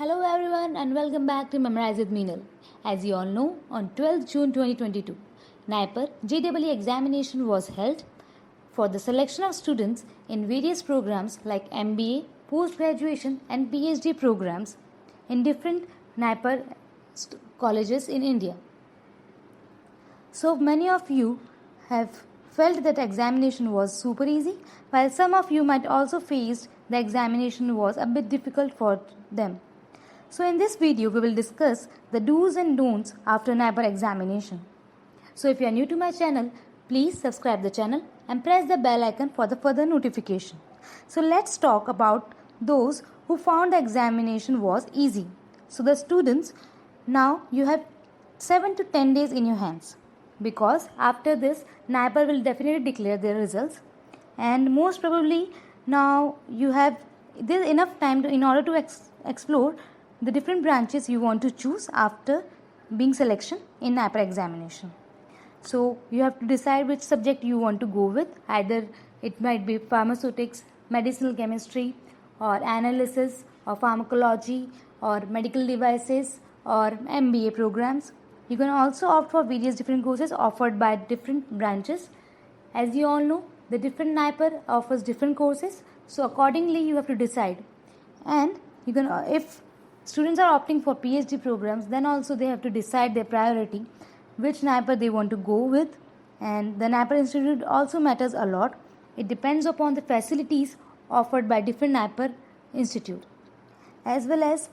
Hello everyone and welcome back to Memorize with Meenal. As you all know, on 12th June 2022, NIPER JEE examination was held for the selection of students in various programs like MBA, post-graduation and PhD programs in different NIPER colleges in India. So many of you have felt that examination was super easy, while some of you might also faced the examination was a bit difficult for them. So in this video, we will discuss the do's and don'ts after NIPER examination. So if you are new to my channel, please subscribe the channel and press the bell icon for the further notification. So let's talk about those who found the examination was easy. So the students, now you have 7 to 10 days in your hands, because after this NIPER will definitely declare their results, and most probably now there's enough time in order to explore the different branches you want to choose after being selection in NIPER examination. So you have to decide which subject you want to go with. Either it might be pharmaceutics, medicinal chemistry, or analysis, or pharmacology, or medical devices, or MBA programs. You can also opt for various different courses offered by different branches. As you all know, the different NIPER offers different courses, so accordingly you have to decide. And you can, if students are opting for PhD programs, then also they have to decide their priority, which NIPER they want to go with. And the NIPER institute also matters a lot. It depends upon the facilities offered by different NIPER institute. As well as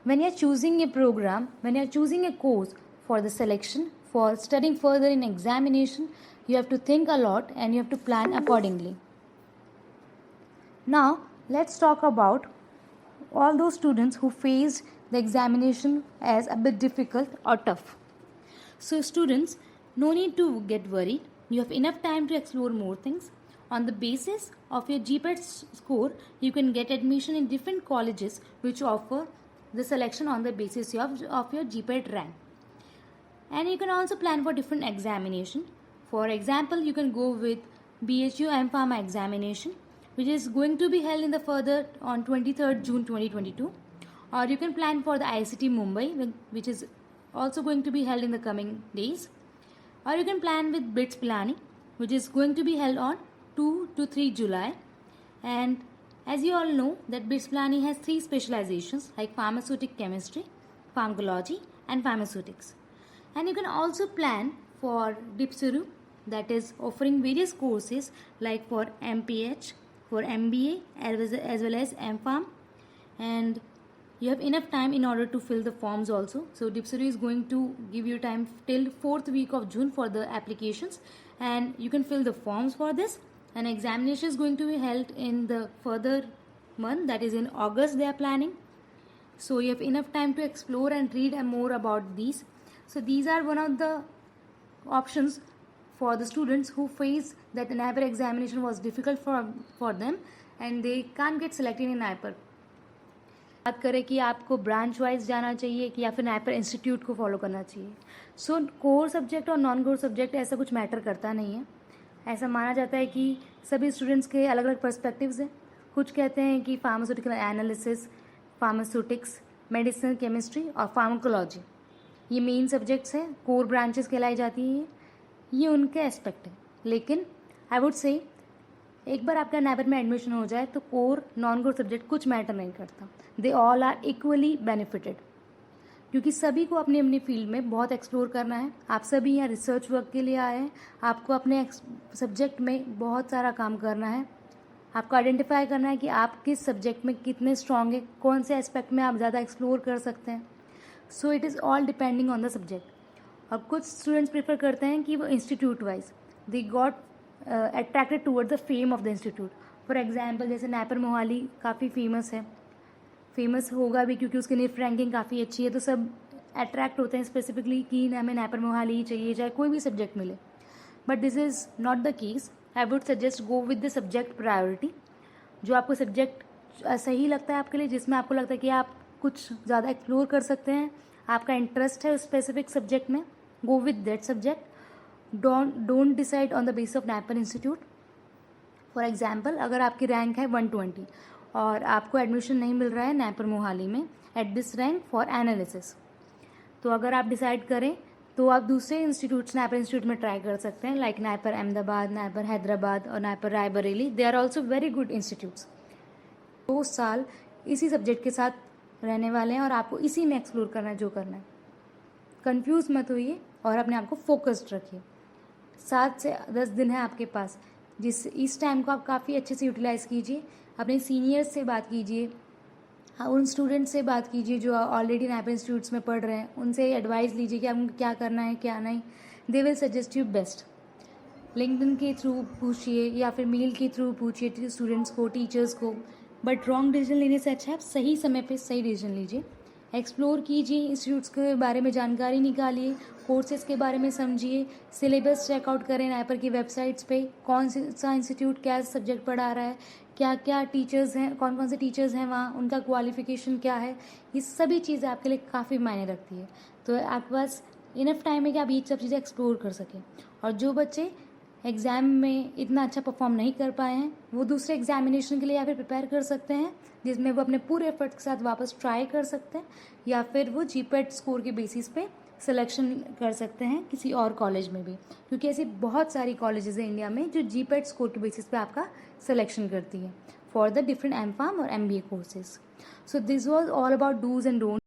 when you are choosing a program, when you are choosing a course for the selection, for studying further in examination, you have to think a lot and you have to plan accordingly. Now let's talk about all those students who faced the examination as a bit difficult or tough. So students, no need to get worried. You have enough time to explore more things. On the basis of your GPAT score, you can get admission in different colleges which offer the selection on the basis of your GPAT rank. And you can also plan for different examination. For example, you can go with BHU M.Pharma examination, which is going to be held in the further on 23rd June 2022. Or you can plan for the ICT Mumbai, which is also going to be held in the coming days. Or you can plan with BITS Pilani, which is going to be held on 2 to 3 July. And as you all know, that BITS Pilani has 3 specializations like pharmaceutical chemistry, pharmacology and pharmaceutics. And you can also plan for DIPSURU, that is offering various courses like for MPH, for MBA as well as MPharm, and you have enough time in order to fill the forms also. So DIPSURU is going to give you time till 4th week of June for the applications, and you can fill the forms for this. And examination is going to be held in the further month, that is in August they are planning. So you have enough time to explore and read more about these. So these are one of the options for the students who face that the NIPER examination was difficult for them and they can't get selected in NIPER. बात करें कि आपको branch wise जाना चाहिए कि या फिर NIPER institute को फॉलो करना चाहिए. सो कोर सब्जेक्ट और नॉन कोर सब्जेक्ट ऐसा कुछ मैटर करता नहीं है. ऐसा माना जाता है कि सभी स्टूडेंट्स के अलग अलग पर्सपेक्टिव्स हैं. कुछ कहते हैं कि pharmaceutical analysis, pharmaceutics, medicine chemistry और फार्माकोलॉजी ये मेन सब्जेक्ट्स हैं, कोर ब्रांचेस कहलाई जाती हैं. ये उनके एस्पेक्ट है. लेकिन आई वुड से एक बार आपका NIPER में एडमिशन हो जाए तो कोर नॉन कोर सब्जेक्ट कुछ मैटर नहीं करता. They all are equally benefited, क्योंकि सभी को अपनी अपनी फील्ड में बहुत एक्सप्लोर करना है. आप सभी यहाँ रिसर्च वर्क के लिए आए हैं. आपको अपने सब्जेक्ट में बहुत सारा काम करना है. आपको आइडेंटिफाई करना है कि आप किस सब्जेक्ट में कितने स्ट्रांग है, कौन से एस्पेक्ट में आप ज़्यादा एक्सप्लोर कर सकते हैं. So it is all depending on the subject. अब कुछ स्टूडेंट्स प्रेफर करते हैं कि वो institute wise they got attracted toward the fame of the institute. For example जैसे NIPER मोहाली काफ़ी फेमस है, फेमस होगा भी क्योंकि उसकी निफ्ट रैंकिंग काफ़ी अच्छी है. तो सब अट्रैक्ट होते हैं स्पेसिफिकली कि हमें NIPER मोहाली ही चाहिए, चाहे कोई भी सब्जेक्ट मिले. But this is not the case. I would suggest go with the subject priority. जो आपको सब्जेक्ट सही लगता है आपके लिए, जिसमें आपको लगता है कि आप कुछ ज़्यादा एक्सप्लोर कर सकते हैं, आपका इंटरेस्ट है उस स्पेसिफिक सब्जेक्ट में, go with that subject. Don't decide on the basis of NIPER institute. For example अगर आपकी रैंक है 120 और आपको एडमिशन नहीं मिल रहा है नैपर मोहाली में at this rank for analysis, तो अगर आप डिसाइड करें तो आप दूसरे इंस्टीट्यूट्स नैपर इंस्टीट्यूट में ट्राई कर सकते हैं, like NIPER Ahmedabad, NIPER Hyderabad और NIPER Raebareli. They are also very good institutes. 2 साल इसी सब्जेक्ट के साथ रहने वाले हैं और आपको इसी में एक्सप्लोर करना है जो करना है। कंफ्यूज मत होइए और अपने आप को फोकस्ड रखिए। 7 से 10 दिन है आपके पास, इस टाइम को आप काफ़ी अच्छे से यूटिलाइज़ कीजिए। अपने सीनियर्स से बात कीजिए, उन स्टूडेंट्स से बात कीजिए जो ऑलरेडी नैपर इंस्टीट्यूट्स में पढ़ रहे हैं, उनसे एडवाइस लीजिए कि आपको क्या करना है क्या नहीं। They will suggest you best. LinkedIn के थ्रू पूछिए या फिर मेल के थ्रू पूछिए स्टूडेंट्स को, टीचर्स को, बट रॉन्ग डिसीजन लेने से अच्छा है आप सही समय पे सही डिसीजन लीजिए। एक्सप्लोर कीजिए, इंस्टीट्यूट्स के बारे में जानकारी निकालिए, कोर्सेज के बारे में समझिए, सिलेबस चेकआउट करें नैपर की वेबसाइट्स पे, कौन सा इंस्टीट्यूट क्या सब्जेक्ट पढ़ा रहा है, क्या क्या टीचर्स हैं, कौन कौन से टीचर्स हैं वहाँ, उनका क्वालिफिकेशन क्या है। ये सभी चीज़ें आपके लिए काफ़ी मायने रखती है। तो आपके पास इनफ टाइम है कि आप ये सब चीज़ें एक्सप्लोर कर सकें। और जो बच्चे एग्ज़ाम में इतना अच्छा परफॉर्म नहीं कर पाए हैं वो दूसरे एग्जामिनेशन के लिए या फिर प्रिपेयर कर सकते हैं, जिसमें वो अपने पूरे एफर्ट के साथ वापस ट्राई कर सकते हैं, या फिर वो जीपेट स्कोर के बेसिस पे सिलेक्शन कर सकते हैं किसी और कॉलेज में भी, क्योंकि ऐसी बहुत सारी कॉलेजेस हैं इंडिया में जो जीपेट स्कोर के बेसिस पे आपका सिलेक्शन करती है for the different M pharm और MBA courses. So this was all about dos and don't.